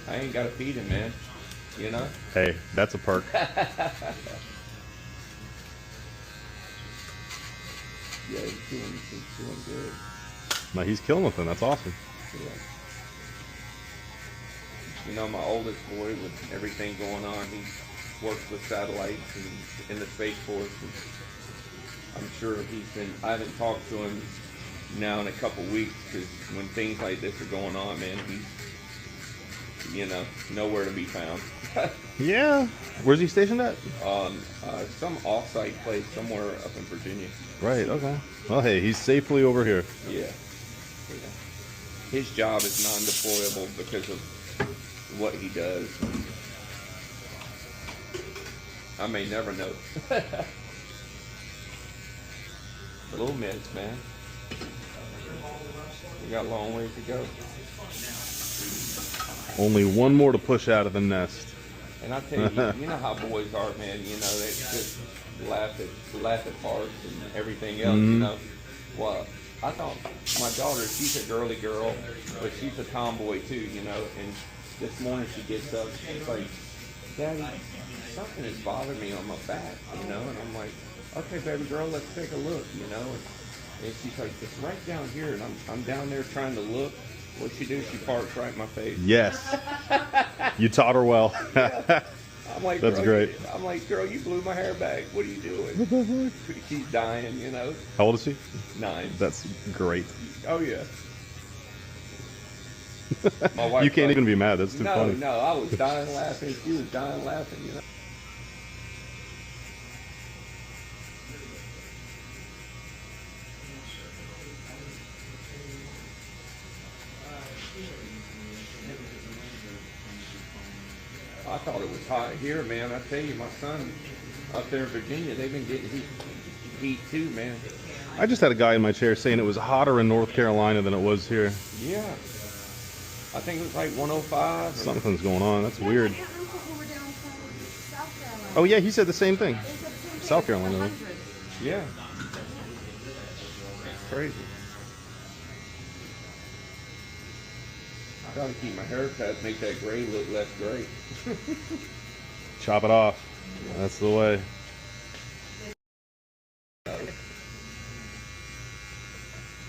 I ain't got to feed him, man. You know? Hey, that's a perk. Yeah, he's doing good. No, he's killing with them. That's awesome. Yeah. You know, my oldest boy, with everything going on, he works with satellites and in the Space Force. And I'm sure I haven't talked to him now in a couple weeks, because when things like this are going on, man, he's, nowhere to be found. Yeah. Where's he stationed at? Some off-site place somewhere up in Virginia. Right, okay. Well, hey, he's safely over here. Yeah. His job is non-deployable because of what he does. I may never know. Little mitts, man. We got a long ways to go. Only one more to push out of the nest. And I tell you, you know how boys are, man. They just laugh at parts and everything else. Well, I thought my daughter, she's a girly girl, but she's a tomboy too. And this morning she gets up, she's like, "Daddy, something is bothering me on my back," And I'm like, "Okay, baby girl, let's take a look," And she's like, "It's right down here," and I'm down there trying to look. What she do? She parks right in my face. Yes. You taught her well. Yeah. I'm like, that's great. I'm like, "Girl, you blew my hair back. What are you doing?" She's dying, How old is she? 9. That's great. Oh yeah. My wife, you can't even be mad. That's too funny. No, I was dying laughing. She was dying laughing. I thought it was hot here, man. I tell you, my son up there in Virginia, they've been getting heat too, man. I just had a guy in my chair saying it was hotter in North Carolina than it was here. Yeah. I think it was like 105. Something's going on. That's weird. Oh, yeah, he said the same thing. South Carolina. Yeah. It's crazy. I gotta keep my hair cut, make that gray look less gray. Chop it off. That's the way.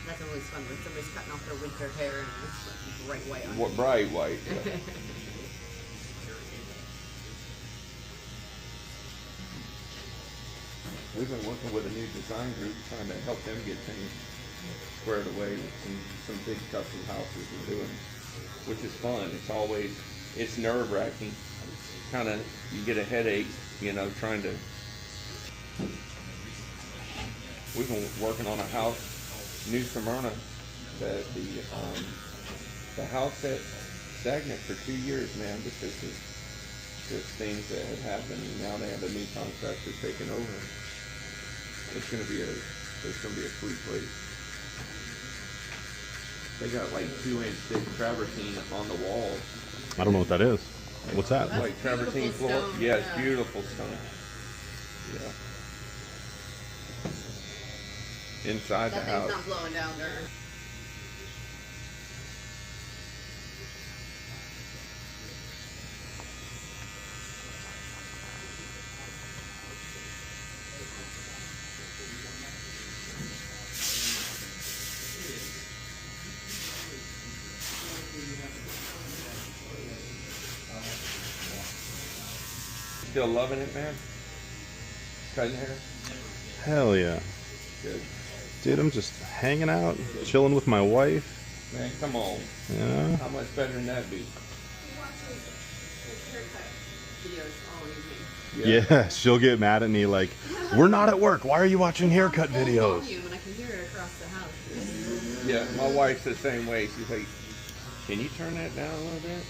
That's always fun when somebody's cutting off their winter hair and it's like bright white on What, bright white? Yeah. We've been working with a new design group trying to help them get things squared away with some big custom houses we're doing, which is fun. It's nerve-wracking. Kind of, you get a headache, trying to. We've been working on a house, New Smyrna, that the house sat stagnant for 2 years, man, because of just things that had happened, and now they have a new contractor taking over. It's gonna be a sweet place. They got like 2-inch thick travertine on the walls. I don't know what that is. What's that? That's like travertine floor. Stone, yeah, it's beautiful stone. Yeah. Inside that the thing's house. not blowing down dirt. Still loving it, man? Cutting hair? Hell yeah. Good. Dude, I'm just hanging out, chilling with my wife. Man, come on. Yeah. How much better than that be? Yeah, she'll get mad at me like, "We're not at work. Why are you watching haircut videos?" When I can hear it across the house. Yeah, my wife's the same way. She's like, "Can you turn that down a little bit?"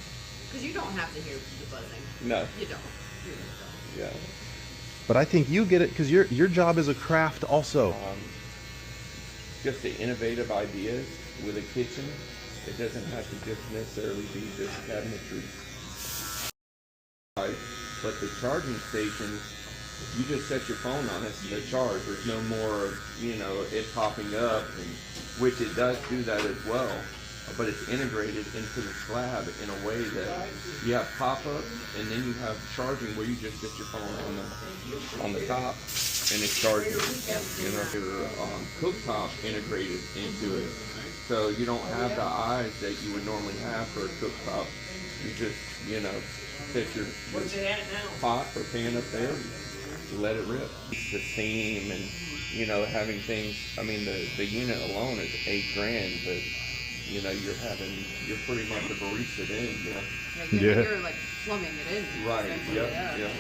Because you don't have to hear the buzzing. No. You don't. Yeah. But I think you get it because your job is a craft also. Just the innovative ideas with a kitchen. It doesn't have to just necessarily be just cabinetry. But the charging stations, you just set your phone on it and they charge. There's no more, it popping up, which it does do that as well. but it's integrated into the slab in a way that you have pop-up, and then you have charging where you just get your phone on the top, and it charges. You know, your cooktop integrated into it, so you don't have the eyes that you would normally have for a cooktop. You just, you know, set your pot or pan up there, you let it rip. The seam and, you know, having things. I mean, the unit alone is $8,000, but you know, you're pretty much a barista then, you know. Yeah, you're like plumbing it in. Right. Yep. Yeah.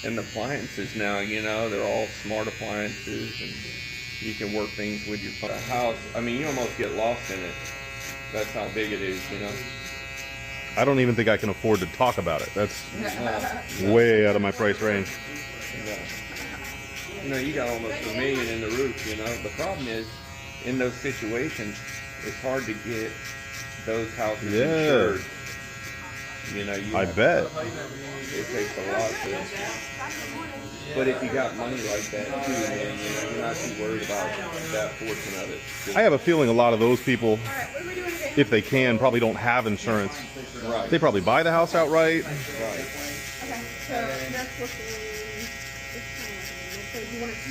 And the appliances now, you know, they're all smart appliances, and you can work things with your house. I mean, you almost get lost in it. That's how big it is, you know. I don't even think I can afford to talk about it. That's way out of my price range. Yeah. You know, you got almost $1 million in the roof, you know. The problem is, in those situations, it's hard to get those houses insured. You know, I bet. It takes a lot to. But if you got money like that too, man, you know, you're not too worried about that portion of it. I have a feeling a lot of those people, if they can, probably don't have insurance. Right. They probably buy the house outright. Right. Okay, so that's looking.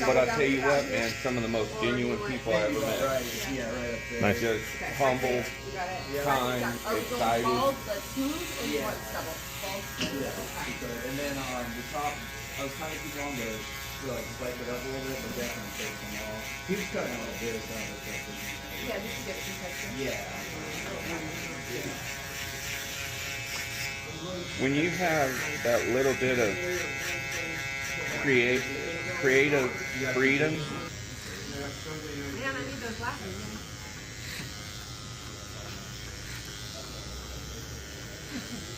But I tell you what, man, some of the most genuine people I ever met. Nice. Just humble, kind, excited. Bald, but smooth, or you want stubble? Bald, smooth. And then on the top, I was trying to keep on to like swipe it up a little bit, but definitely take them all. He was cutting out like this, Yeah, just to get it some texture. yeah. When you have that little bit of creative freedom, Man, I need those glasses.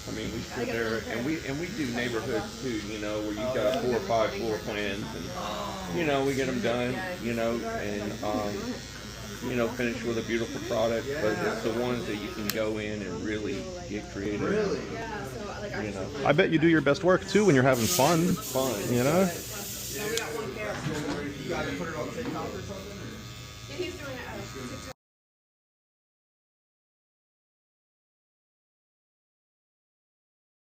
I mean, we sit there and we do neighborhoods too, you know, where you got 4 or 5 floor plans, and you know, we get them done, you know, and you know, finish with a beautiful product. But it's the ones that you can go in and really get creative. Really? You know, I bet you do your best work too when you're having fun. You know? So we got one pair. You got to put it on TikTok or something? And he's doing it TikTok.